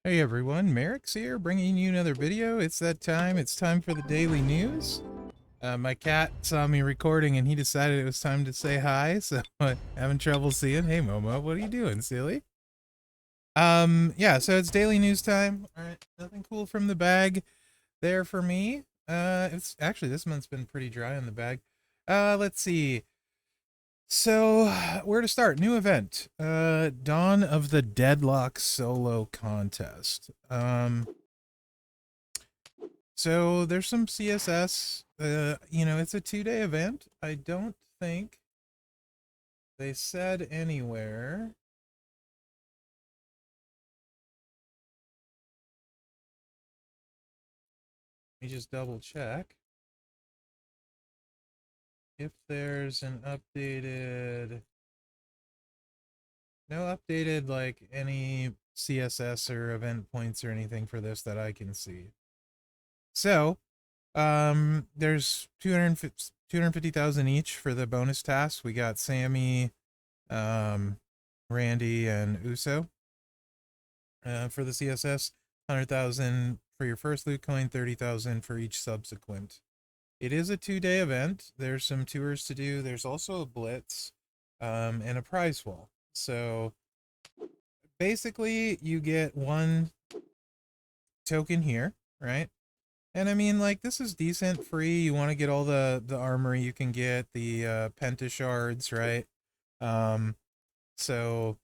Hey everyone, Mherex here, bringing you another video. It's that time. It's time for the daily news. My cat saw me recording and he decided it was time to say hi, so I'm having trouble seeing. Hey Momo, what are you doing, silly? Yeah, so it's daily news time. Alright, nothing cool from the bag there for me. It's actually, this month's been pretty dry on the bag. Let's see. So, where to start? New event. Dawn of the Deadlock solo contest. So there's some CSS. It's a 2-day event. I don't think they said anywhere. Let me just double check if there's an updated, no updated like any CSS or event points or anything for this that I can see. So, there's 250,000 each for the bonus tasks. We got Sammy, Randy, and Uso. For the CSS, 100,000 for your first loot coin, 30,000 for each subsequent. It is a 2-day event. There's some tours to do. There's also a Blitz, and a Prizewall. So basically, you get one token here, right? And I mean, like, this is decent free. You want to get all the armory you can get, the penta shards, right? Um, so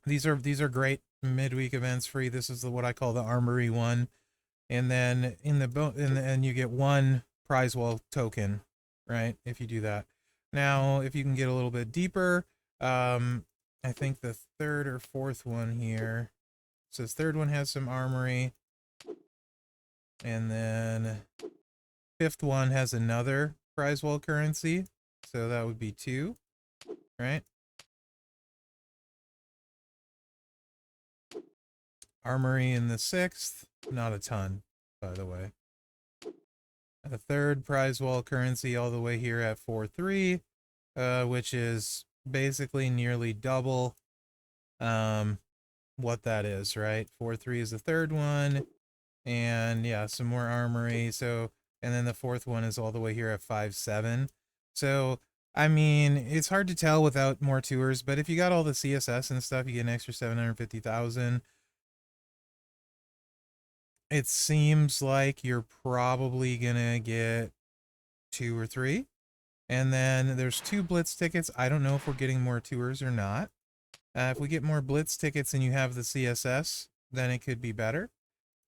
these are great midweek events free. This is what I call the armory one, and then and you get one prize wall token, right? If you do that. Now, if you can get a little bit deeper, I think the third or fourth one here says third one has some armory, and then fifth one has another prize wall currency, so that would be 2, right? Armory in the sixth, not a ton, by the way. A third prize wall currency all the way here at 4.3, which is basically nearly double what that is, right? 4.3 is the third one, and yeah, some more armory. So, and then the fourth one is all the way here at 5.7. So, I mean, it's hard to tell without more tours, but if you got all the CSS and stuff, you get an extra 750,000. It seems like you're probably gonna get 2 or 3. And then there's 2 Blitz tickets. I don't know if we're getting more tours or not. If we get more Blitz tickets and you have the CSS, then it could be better.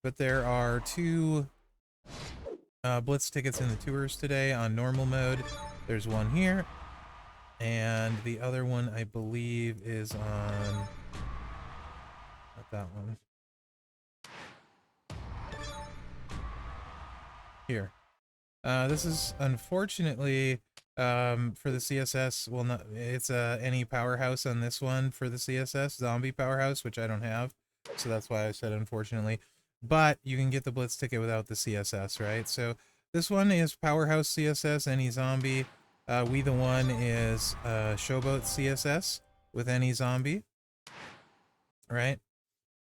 But there are 2 Blitz tickets in the tours today on normal mode. There's one here, and the other one I believe is on, not that one, here. This is unfortunately for the CSS. Well, not, it's any powerhouse on this one for the CSS, zombie powerhouse, which I don't have, so that's why I said unfortunately. But you can get the Blitz ticket without the CSS, right? So this one is powerhouse CSS, any zombie. We the One is Showboat CSS with any zombie, right?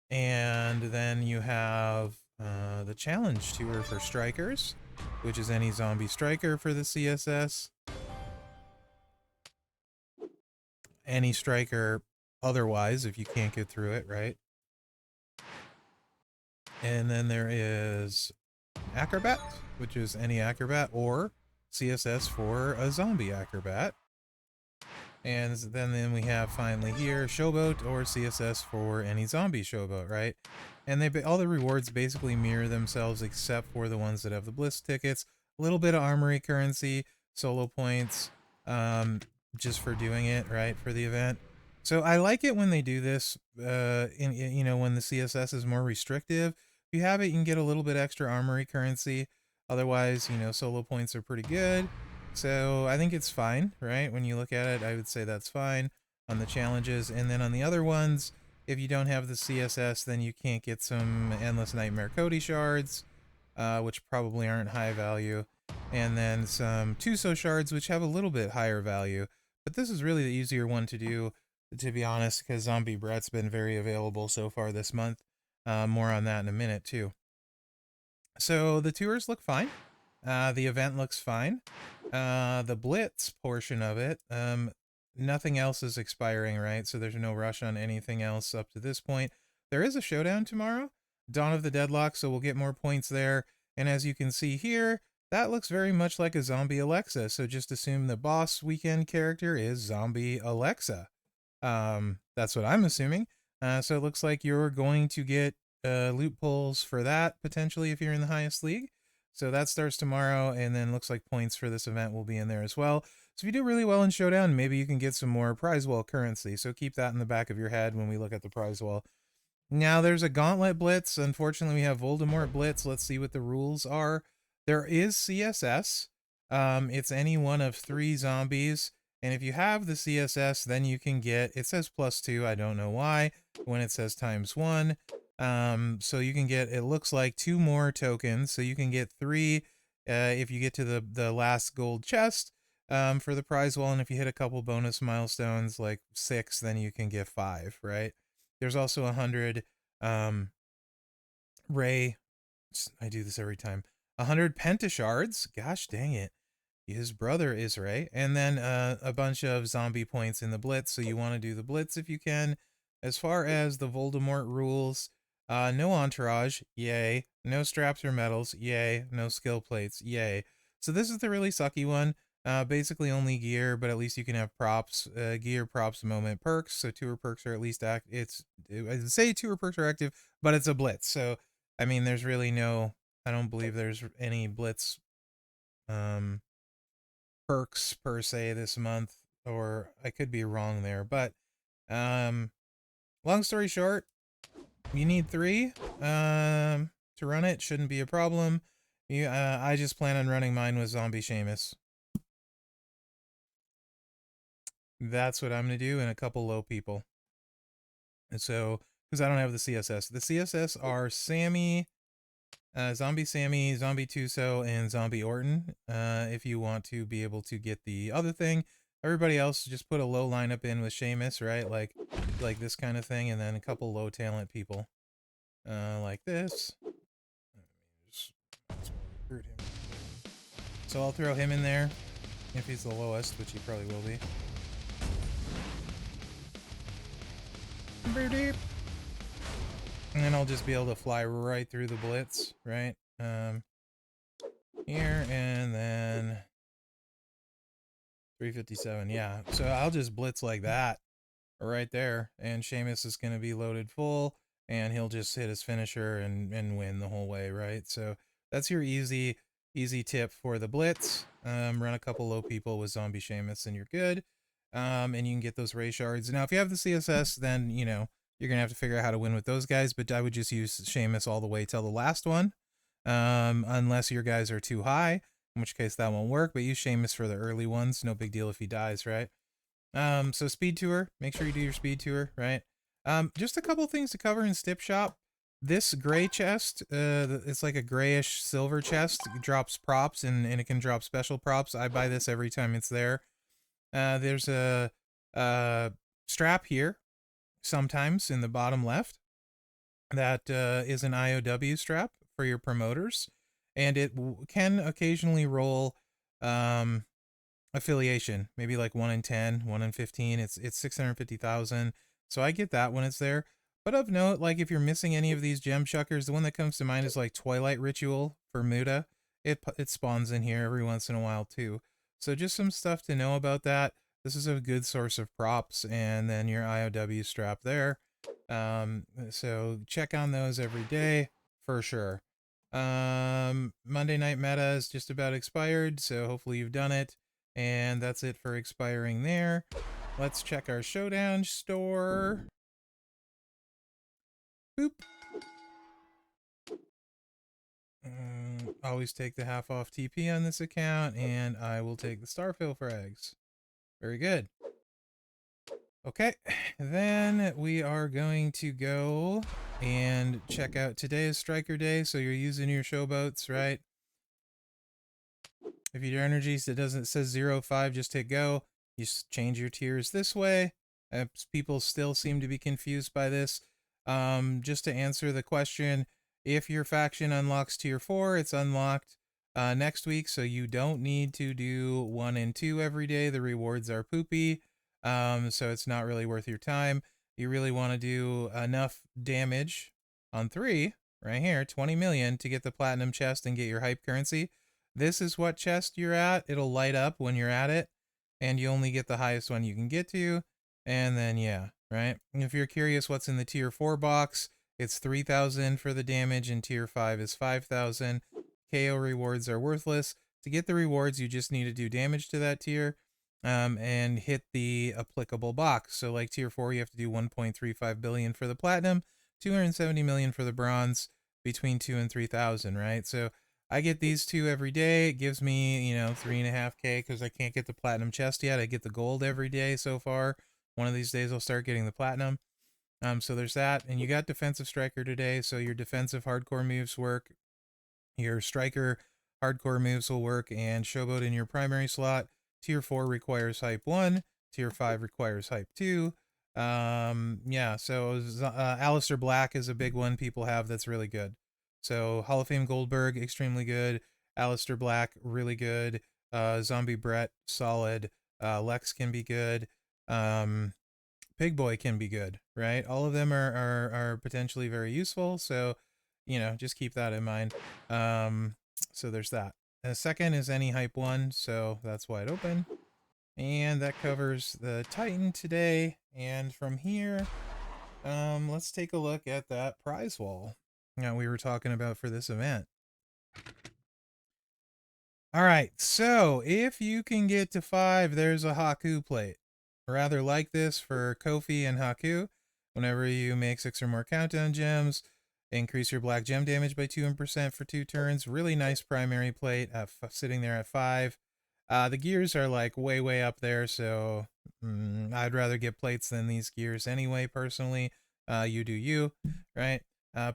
And then you have the challenge tour for strikers, which is any zombie striker for the CSS. Any striker otherwise, if you can't get through it, right? And then there is acrobat, which is any acrobat, or CSS for a zombie acrobat. And then we have finally here Showboat or CSS for any zombie showboat, right? And all the rewards basically mirror themselves except for the ones that have the Blitz tickets. A little bit of armory currency, solo points, just for doing it, right, for the event. So I like it when they do this, when the CSS is more restrictive. If you have it, you can get a little bit extra armory currency. Otherwise, solo points are pretty good. So I think it's fine, right? When you look at it, I would say that's fine on the challenges. And then on the other ones, if you don't have the CSS, then you can't get some Endless Nightmare Cody shards, which probably aren't high value. And then some Tuso shards, which have a little bit higher value. But this is really the easier one to do, to be honest, because Zombie Brett's been very available so far this month. More on that in a minute too. So the tours look fine. The event looks fine. The Blitz portion of it, nothing else is expiring, right? So there's no rush on anything else up to this point. There is a Showdown tomorrow, Dawn of the Deadlock, so we'll get more points there. And as you can see here, that looks very much like a zombie Alexa. So just assume the boss weekend character is zombie Alexa. That's what I'm assuming. So it looks like you're going to get loot pulls for that potentially if you're in the highest league. So that starts tomorrow, and then looks like points for this event will be in there as well. So if you do really well in Showdown, maybe you can get some more Prizewall currency. So keep that in the back of your head when we look at the Prizewall. Now there's a Gauntlet Blitz. Unfortunately, we have Voldemort Blitz. Let's see what the rules are. There is CSS. It's any one of 3 zombies. And if you have the CSS, then you can get, it says +2, I don't know why, when it says ×1. So you can get, it looks like 2 more tokens. So you can get 3 if you get to the last gold chest for the Prizewall. And if you hit a couple bonus milestones, like 6, then you can get 5, right? There's also 100 Ray, I do this every time, 100 Pentashards, gosh dang it. His brother is Ray, and then a bunch of zombie points in the Blitz, so you want to do the Blitz if you can. As far as the Voldemort rules, no entourage, yay. No straps or medals, yay. No skill plates, yay. So this is the really sucky one. Basically only gear, but at least you can have props, gear, props, moment, perks. So tour perks are at least I say tour perks are active, but it's a Blitz. So, I mean, there's really no, I don't believe there's any Blitz, perks per se this month, or I could be wrong there, but long story short, you need 3 to run it. Shouldn't be a problem. I just plan on running mine with zombie Seamus. That's what I'm gonna do, and a couple low people. And so, because I don't have the CSS, the CSS are Sammy, Zombie Sammy, Zombie Tuso, and Zombie Orton. If you want to be able to get the other thing, everybody else just put a low lineup in with Seamus, right? Like this kind of thing, and then a couple low talent people, like this. So I'll throw him in there if he's the lowest, which he probably will be. And then I'll just be able to fly right through the Blitz, right? Here, and then 357, yeah. So I'll just Blitz like that right there, and Seamus is going to be loaded full, and he'll just hit his finisher and win the whole way, right? So that's your easy tip for the Blitz. Run a couple low people with Zombie Seamus, and you're good. And you can get those Ray Shards. Now, if you have the CSS, then, you know, you're going to have to figure out how to win with those guys, but I would just use Seamus all the way till the last one, unless your guys are too high, in which case that won't work, but use Seamus for the early ones. No big deal if he dies, right? So speed tour, make sure you do your speed tour, right? Just a couple things to cover in Stip Shop. This gray chest, it's like a grayish silver chest. It drops props, and it can drop special props. I buy this every time it's there. There's a strap here, sometimes in the bottom left, that is an IOW strap for your promoters, and it can occasionally roll affiliation, maybe like 1 in 10, 1 in 15. It's 650,000, so I get that when it's there. But of note, like if you're missing any of these gem chuckers, the one that comes to mind is like Twilight Ritual for Muda. It spawns in here every once in a while too. So just some stuff to know about that. This is a good source of props, and then your IOW strap there. So check on those every day for sure. Monday Night Meta is just about expired, so hopefully you've done it. And that's it for expiring there. Let's check our Showdown store. Boop. Always take the half off TP on this account, and I will take the Starfill frags. Very good. Okay, then we are going to go and check out, today is Striker Day, so you're using your showboats, right? If your energy says 0.5, just hit go. You change your tiers this way. People still seem to be confused by this. Just to answer the question, if your faction unlocks tier 4, it's unlocked next week, so you don't need to do 1 and 2 every day. The rewards are poopy, so it's not really worth your time. You really want to do enough damage on 3, right here, 20 million, to get the platinum chest and get your hype currency. This is what chest you're at. It'll light up when you're at it, and you only get the highest one you can get to. And then, yeah, right? And if you're curious what's in the tier 4 box, it's 3,000 for the damage, and tier 5 is 5,000. KO rewards are worthless. To get the rewards, you just need to do damage to that tier and hit the applicable box. So like tier 4, you have to do 1.35 billion for the platinum, 270 million for the bronze, between 2 and 3,000, right? So I get these 2 every day. It gives me, 3.5K because I can't get the platinum chest yet. I get the gold every day so far. One of these days I'll start getting the platinum. So there's that. And you got defensive striker today, so your defensive hardcore moves work. Your striker hardcore moves will work, and showboat in your primary slot. Tier 4 requires hype 1. Tier 5 requires hype 2. Yeah, so Alistair Black is a big one people have that's really good. So Hall of Fame Goldberg, extremely good. Alistair Black, really good. Zombie Brett, solid. Lex can be good. Pig Boy can be good, right? All of them are potentially very useful, so just keep that in mind. So there's that. And the second is any hype 1, so that's wide open. And that covers the Titan today. And from here, let's take a look at that prize wall we were talking about for this event. All right, so if you can get to 5, there's a Haku plate. Rather like this for Kofi and Haku. Whenever you make 6 or more countdown gems, increase your black gem damage by 2% for 2 turns. Really nice primary plate sitting there at 5. The gears are like way up there, so I'd rather get plates than these gears anyway, personally. You do you, right?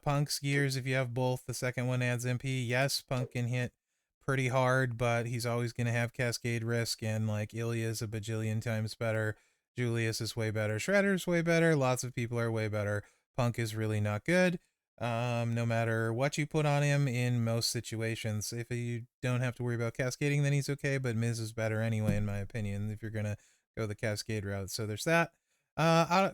Punk's gears, if you have both, the second one adds MP. Yes, Punk can hit pretty hard, but he's always going to have cascade risk, and like Ilya's a bajillion times better. Julius is way better. Shredder's way better. Lots of people are way better. Punk is really not good. No matter what you put on him in most situations. If you don't have to worry about cascading, then he's okay, but Miz is better anyway, in my opinion, if you're going to go the cascade route. So there's that.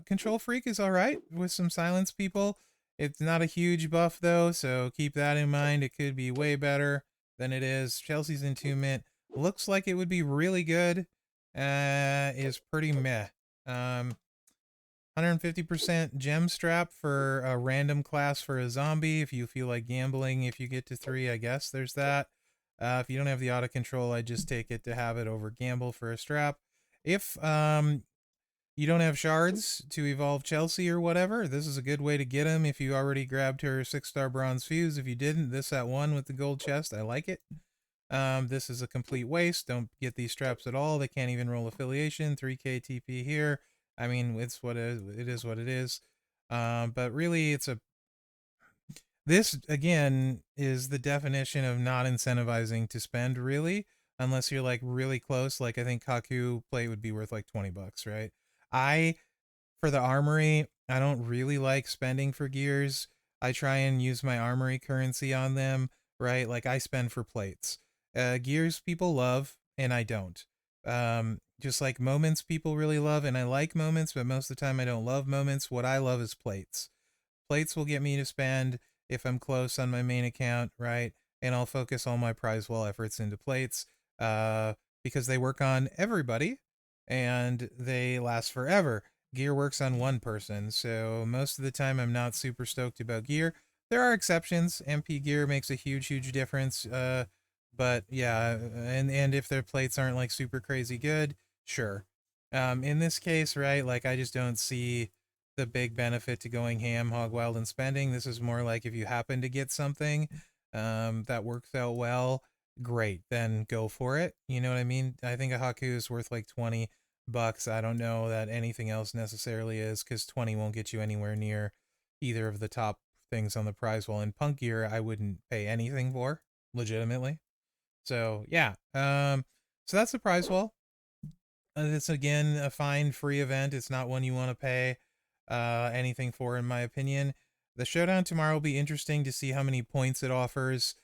Control Freak is alright with some silence people. It's not a huge buff, though, so keep that in mind. It could be way better than it is. Chelsea's Entombment looks like it would be really good. Is pretty meh. 150% gem strap for a random class for a zombie if you feel like gambling. If you get to 3, I guess there's that. If you don't have the auto control, I just take it to have it over gamble for a strap. If you don't have shards to evolve Chelsea or whatever, this is a good way to get them. If you already grabbed her 6-star bronze fuse, if you didn't, this at 1 with the gold chest, I like it. This is a complete waste. Don't get these straps at all. They can't even roll affiliation. 3k TP here. I mean, it's what it is what it is. But really, this again is the definition of not incentivizing to spend, really, unless you're like really close. Like I think Haku plate would be worth like $20, right? For the armory, I don't really like spending for gears. I try and use my armory currency on them, right? Like I spend for plates. Gears people love, and I don't. Just like moments people really love, and I like moments, but most of the time I don't love moments. What I love is plates. Plates will get me to spend if I'm close on my main account, right? And I'll focus all my Prizewall efforts into plates because they work on everybody and they last forever. Gear works on one person, so most of the time I'm not super stoked about gear. There are exceptions. MP gear makes a huge difference. But yeah, and if their plates aren't like super crazy good, sure. In this case, right, like I just don't see the big benefit to going ham, hog wild, and spending. This is more like if you happen to get something that works out well, great, then go for it. You know what I mean? I think a Haku is worth like $20. I don't know that anything else necessarily is, because 20 won't get you anywhere near either of the top things on the prize wall. In Punk gear, I wouldn't pay anything for, legitimately. So yeah, so that's the prize wall. It's again a fine free event. It's not one you want to pay. anything for, in my opinion. The showdown tomorrow will be interesting to see how many points it offers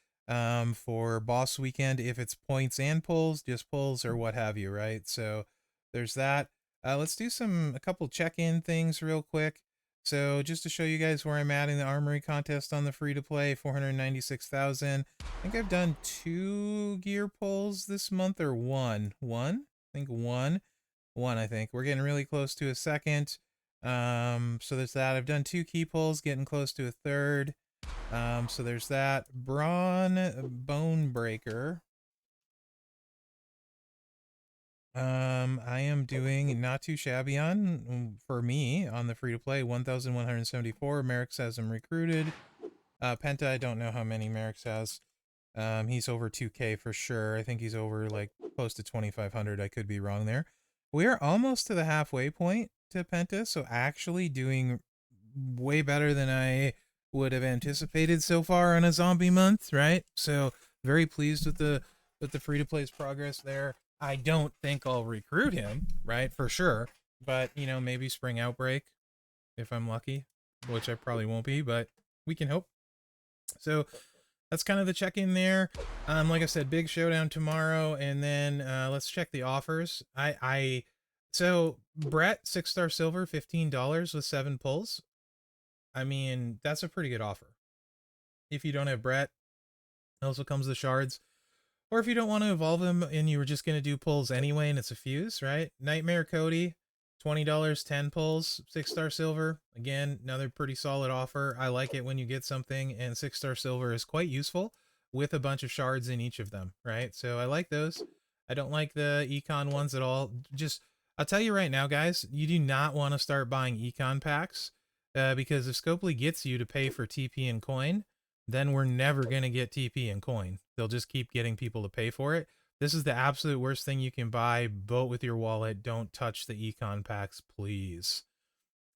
for boss weekend, if it's points and pulls, just pulls, or what have you, right? So there's that. Let's do a couple check-in things real quick. So just to show you guys where I'm at in the armory contest on the free-to-play, 496,000. I think I've done 2 gear pulls this month, or one. One? I think one. One, I think. We're getting really close to a second. So there's that. I've done 2 key pulls, getting close to a third. So there's that. Brawn Bone Breaker. I am doing not too shabby on, for me, on the free-to-play, 1,174. Mherex has him recruited. Penta, I don't know how many Mherex has. He's over 2K for sure. I think he's over, like, close to 2,500. I could be wrong there. We're almost to the halfway point to Penta, so actually doing way better than I would have anticipated so far on a zombie month, right? So very pleased with the free-to-play's progress there. I don't think I'll recruit him, right, for sure. But, you know, maybe Spring Outbreak, if I'm lucky, which I probably won't be, but we can hope. So that's kind of the check-in there. Like I said, big showdown tomorrow, and then let's check the offers. So Brett, 6-star silver, $15 with 7 pulls. I mean, that's a pretty good offer. If you don't have Brett, also comes the shards. Or if you don't want to evolve him and you were just going to do pulls anyway and it's a fuse, right? Nightmare Cody, $20, 10 pulls, 6-star silver. Again, another pretty solid offer. I like it when you get something, and 6-star silver is quite useful with a bunch of shards in each of them, right? So I like those. I don't like the econ ones at all. Just, I'll tell you right now, guys, you do not want to start buying econ packs because if Scopely gets you to pay for TP and coin, then we're never going to get TP and coin. They'll just keep getting people to pay for it. This is the absolute worst thing you can buy. Vote with your wallet. Don't touch the econ packs, please.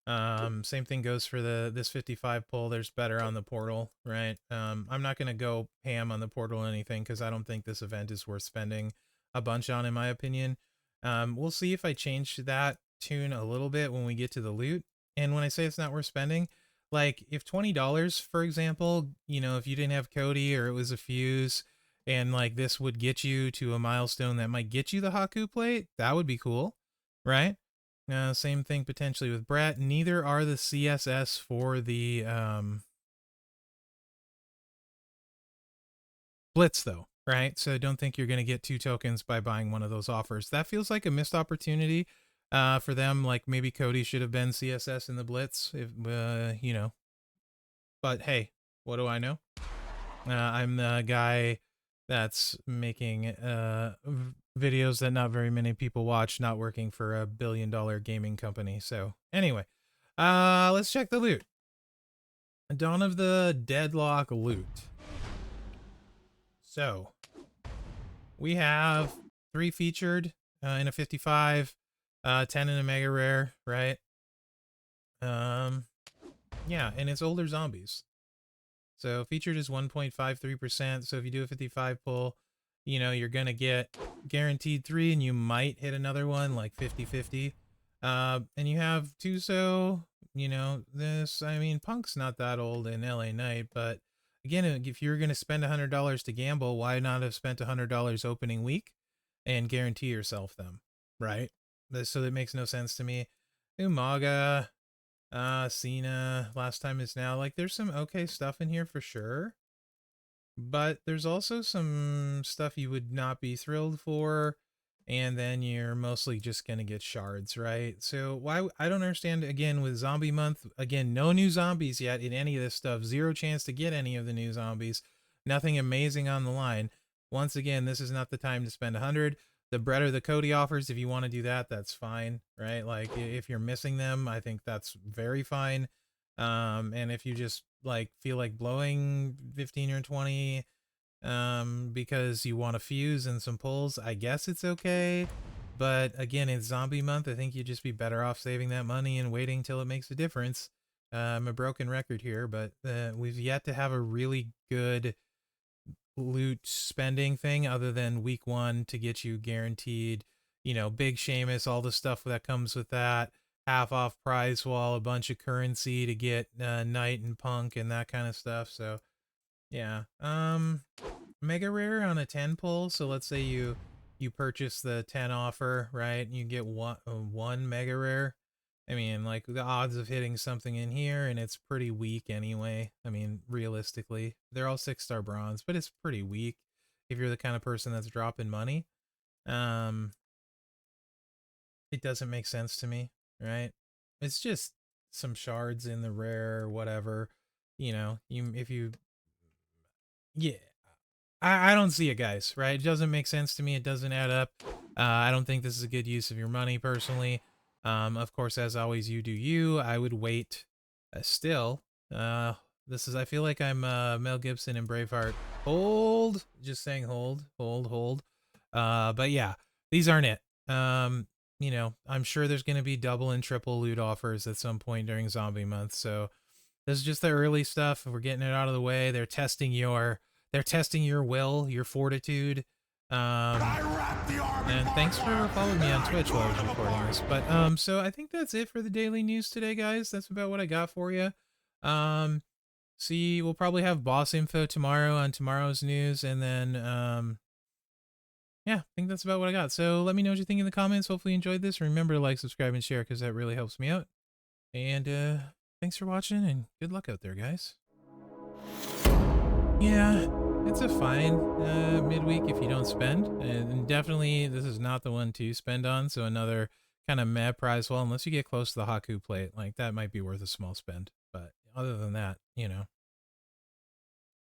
Same thing goes for this 55 pull. There's better on the portal, right? I'm not going to go ham on the portal or anything because I don't think this event is worth spending a bunch on, in my opinion. We'll see if I change that tune a little bit when we get to the loot. And when I say it's not worth spending, like if $20, for example, you know, if you didn't have Cody or it was a fuse and like this would get you to a milestone that might get you the Haku plate, that would be cool, right? Same thing potentially with Brett. Neither are the CSS for the Blitz though, right? So don't think you're going to get 2 tokens by buying one of those offers. That feels like a missed opportunity for them. Like maybe Cody should have been CSS in the Blitz, if you know. But hey, what do I know? I'm the guy that's making videos that not very many people watch, not working for a billion-dollar gaming company. So anyway, let's check the loot. Dawn of the Deadlock loot. So we have 3 featured in a 55, 10 in a mega rare, right? Yeah, and it's older zombies. So featured is 1.53%. So if you do a 55 pull, you know, you're going to get guaranteed 3 and you might hit another one like 50-50. And you have Tuso, you know, this, I mean, Punk's not that old in LA Knight, but again, if you're going to spend $100 to gamble, why not have spent $100 opening week and guarantee yourself them, right? So that makes no sense to me. Umaga, Cena, Last Time Is Now. Like, there's some okay stuff in here for sure. But there's also some stuff you would not be thrilled for. And then you're mostly just going to get shards, right? So why, I don't understand, again, with Zombie Month, again, no new zombies yet in any of this stuff. 0 chance to get any of the new zombies. Nothing amazing on the line. Once again, this is not the time to spend 100. The better the Cody offers, if you want to do that, that's fine, right? Like if you're missing them, I think that's very fine. And if you just like feel like blowing 15 or 20 because you want to fuse and some pulls, I guess it's okay. But again, it's zombie month. I think you'd just be better off saving that money and waiting till it makes a difference. I'm a broken record here, but we've yet to have a really good loot spending thing other than week 1 to get you guaranteed, you know, big Seamus, all the stuff that comes with that, half off Prizewall, a bunch of currency to get Knight and Punk and that kind of stuff. So yeah, mega rare on a 10 pull. So let's say you purchase the 10 offer, right? And you get one mega rare. I mean, like, the odds of hitting something in here, and it's pretty weak anyway. I mean, realistically, they're all 6-star bronze, but it's pretty weak if you're the kind of person that's dropping money. It doesn't make sense to me, right? It's just some shards in the rare or whatever. You know, yeah, I don't see it, guys, right? It doesn't make sense to me. It doesn't add up. I don't think this is a good use of your money, personally. Of course, as always, you do you. I would wait still. I feel like I'm Mel Gibson in Braveheart. Hold. Just saying hold. But yeah, these aren't it. You know, I'm sure there's going to be double and triple loot offers at some point during Zombie Month. So this is just the early stuff. We're getting it out of the way. They're testing your will, your fortitude. And thanks for following me on Twitch while I was recording this. But so I think that's it for the daily news today, guys. That's about what I got for you. See, we'll probably have boss info tomorrow on tomorrow's news, and then yeah, I think that's about what I got. So let me know what you think in the comments. Hopefully you enjoyed this. Remember to like, subscribe, and share, because that really helps me out. And thanks for watching, and good luck out there, guys. Yeah, it's a fine midweek if you don't spend. And definitely, this is not the one to spend on. So another kind of meh Prizewall, unless you get close to the Haku plate. Like, that might be worth a small spend. But other than that, you know.